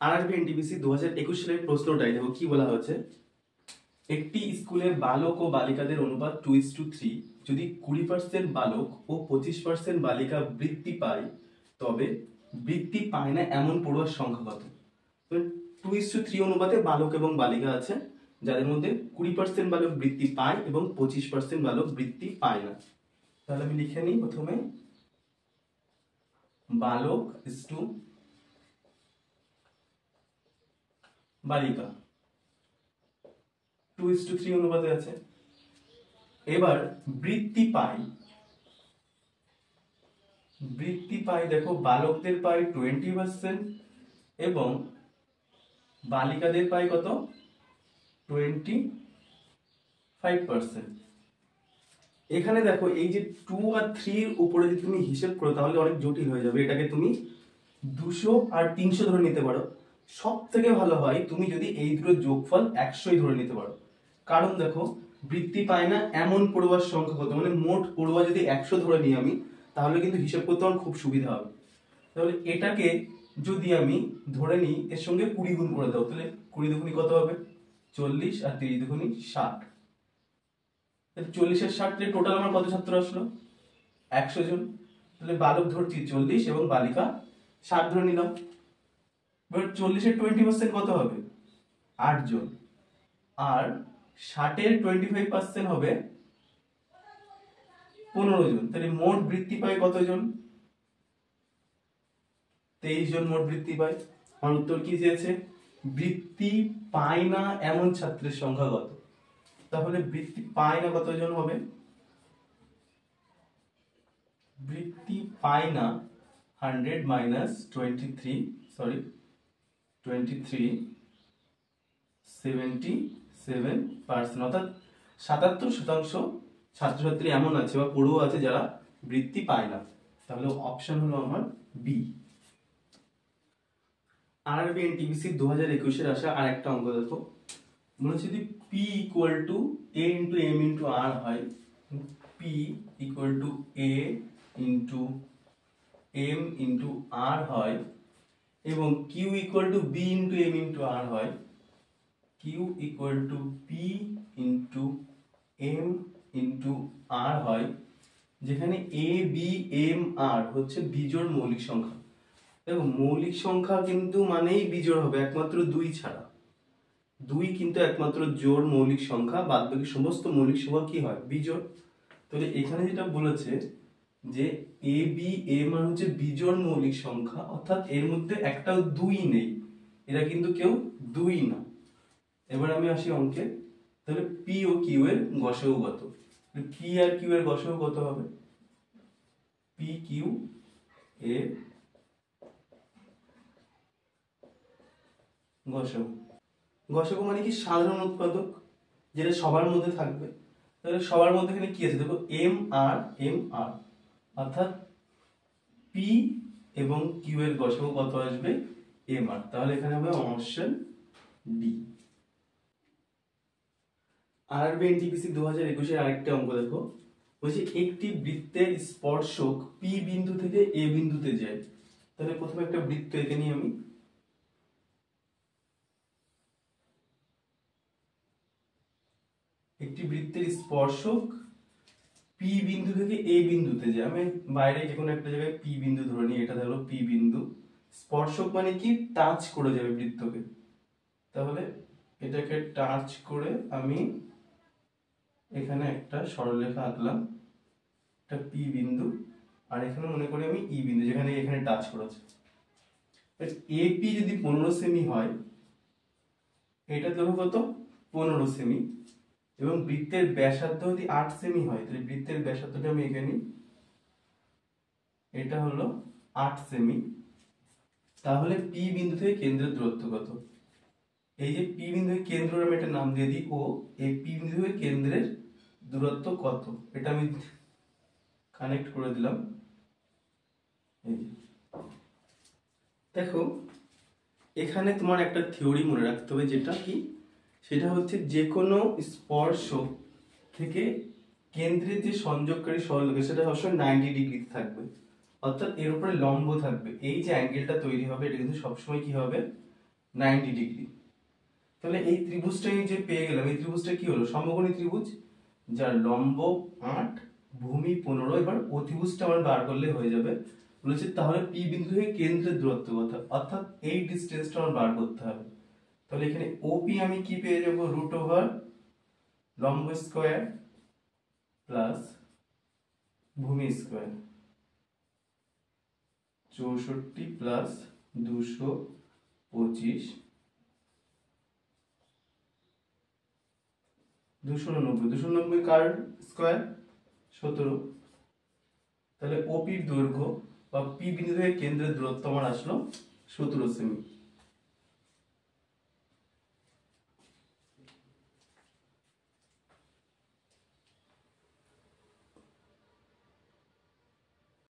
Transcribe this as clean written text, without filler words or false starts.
RRB NTPC 2021 সালের প্রশ্নটাই দেখো কি বলা হয়েছে। একটি স্কুলে বালক ও বালিকাদের অনুপাত 2:3 যদি 20% বালক ও 25% বালিকা বৃত্তি পায় তবে বৃত্তি পায় না এমন পড়ুয়ার সংখ্যা কত? 2:3 অনুপাতে বালক এবং বালিকা আছে, যাদের মধ্যে 20% বালক বৃত্তি পায় এবং 25% বালক বৃত্তি পায় না। তাহলে আমি লিখে নিই প্রথমে বালক ইস টু বালিকা 2:3 অনুপাতে আছে। এবার বৃত্তি পাই দেখো বালকদের পাই 20% এবং বালিকাদের পাই কত 25%। এখানে দেখো এই যে 2 আর 3 এর উপরে যদি তুমি হিসাব করো তাহলে অনেক জটিল হয়ে যাবে। এটাকে তুমি 200 আর 300 ধরে নিতে পারো। সব থেকে ভালো হয় তুমি যদি এই দুটোর যোগফল 100 ধরে নিতে পারো, কারণ দেখো বৃত্তি পায় না এমন পড়ুয়ার সংখ্যা কত, মানে মোট পড়ুয়া যদি 100 ধরে নিই আমি, তাহলে কিন্তু হিসাব করতে আমার খুব সুবিধা হবে। তাহলে এটাকে যদি আমি ধরে নিই এর সঙ্গে 20 গুণ করে দাও, তাহলে 20 দুগুণি কত হবে 40 আর 30 দুগুণি 60। 40 আর 60 টোটাল আমার কত ছাত্র আসলো 100 জন। তাহলে বালক ধরছি 40 এবং বালিকা 60 ধরে নিলাম। এবার 40 এর 20% কত হবে 8 জন, আর 60 এর 25% হবে 15 জন। তাহলে মোট বৃত্তি পায় কতজন 23 জন মোট বৃত্তি পায়। আমার উত্তর কি চেয়েছে, বৃত্তি পায় না এমন ছাত্রের সংখ্যা কত। তাহলে বৃত্তি পায় না কতজন হবে, বৃত্তি পায় না 100 মাইনাস 23 77%, অর্থাৎ 77% ছাত্রছাত্রী এমন আছে বা পড়ুয়া আছে যারা বৃত্তি পায় না। তাহলে অপশন হলো আমার বি। আরআরবি এনটিপিসি 2021 এর আসা আর একটা অঙ্ক দেখো, মনে হচ্ছে যদি P equal to A into M into R হয়, P equal to A into M into R হয় এবং Q equal to B into M into R হয়, Q equal to P into M into R হয়, যেখানে A B M R হচ্ছে বিজোড় মৌলিক সংখ্যা। দেখো মৌলিক সংখ্যা কিন্তু মানেই বিজোড় হবে, একমাত্র 2 ছাড়া। 2 কিন্তু একমাত্র জোড় মৌলিক সংখ্যা, বাদ বাকি সমস্ত মৌলিক সংখ্যা কি হয় বিজোড়। তাহলে এখানে যেটা বলেছে যে এ বি এম আর হচ্ছে বিজোড় মৌলিক সংখ্যা, অর্থাৎ এর মধ্যে একটাও 2 নেই, এরা কিন্তু কেউ 2 না। এবার আমি আসি অঙ্কে। তাহলে পি ও কিউ এর গসাগু কত, পি আর কিউ এর গসাগু কত হবে, পি কিউ এর গসাগু মানে কি সাধারণ উৎপাদক, যেটা সবার মধ্যে থাকবে। তাহলে সবার মধ্যে এখানে কি আছে দেখো এম আর, অর্থাৎ পি এবং কিউ এর গসাগু কত আসবে এম আর। তাহলে এখানে হবে অপশন ডি। আরআরবি এনটিপিসি 2021 এর আরেকটা অঙ্ক দেখো, বলছে একটি বৃত্তের স্পর্শক পি বিন্দু থেকে এ বিন্দুতে যায়। তাহলে প্রথমে একটা বৃত্ত এঁকে নিই আমি। একটি বৃত্তের স্পর্শক পি বিন্দু থেকে এ বিন্দুতে যায়। আমি বাইরে যে কোনো একটা জায়গায় পি বিন্দু ধরে নিই, এটা ধরো পি বিন্দু। স্পর্শক মানে কি টাচ করে যাবে বৃত্তকে, তাহলে এটাকে টাচ করে আমি এখানে একটা সরলরেখা আঁকলাম, একটা পি বিন্দু, আর এখানে মনে করি আমি ই বিন্দু যেখানে এখানে টাচ করেছে। এপি যদি 15 সেমি হয়, এটা ধরো কত 15 সেমি, এবং বৃত্তের ব্যাসার্ধ যদি 8 সেমি হয়, তাহলে বৃত্তের ব্যাসার্ধটা আমি এখানে, এটা হলো 8 সেমি। তাহলে পি বিন্দু থেকে কেন্দ্রের দূরত্ব কত, এই যে পি বিন্দু থেকে কেন্দ্রের আমি একটা নাম দিয়ে দিই ও, এই পি বিন্দু থেকে কেন্দ্রের দূরত্ব কত, এটা আমি কানেক্ট করে দিলাম। এই দেখো এখানে তোমার একটা থিওরি মনে রাখতে হবে, যেটা কি সেটা হচ্ছে যে কোনো স্পর্শক থেকে কেন্দ্রের যে সংযোগকারী সরলরেখা সেটা সবসময় 90 ডিগ্রি থাকবে, অর্থাৎ এর উপরে লম্ব থাকবে। এই যে অ্যাঙ্গেলটা তৈরি হবে এটা কিন্তু সবসময় কি হবে 90 ডিগ্রি। তাহলে এই ত্রিভুজটাই যে পেয়ে গেলাম, এই ত্রিভুজটা কি হলো? সমকোণী ত্রিভুজ, যার লম্ব 8, ভূমি 15। এবার অতিভুজটা আমার বার করলে হয়ে যাবে। বলেছে তাহলে পি বিন্দু থেকে কেন্দ্রের দূরত্ব কত, অর্থাৎ এই ডিসটেন্সটা আমার বার করতে হবে। তাহলে এখানে ওপি আমি কি পেয়ে যাব? রুট ওভার লম্ব স্কয়ার প্লাস ভূমি স্কয়ার, 64 প্লাস 225, 290 কার স্কয়ার 17। তাহলে ওপির দৈর্ঘ্য বা পি বিন্দু থেকে কেন্দ্রের দূরত্ব আমার আসলো 17 সেমি।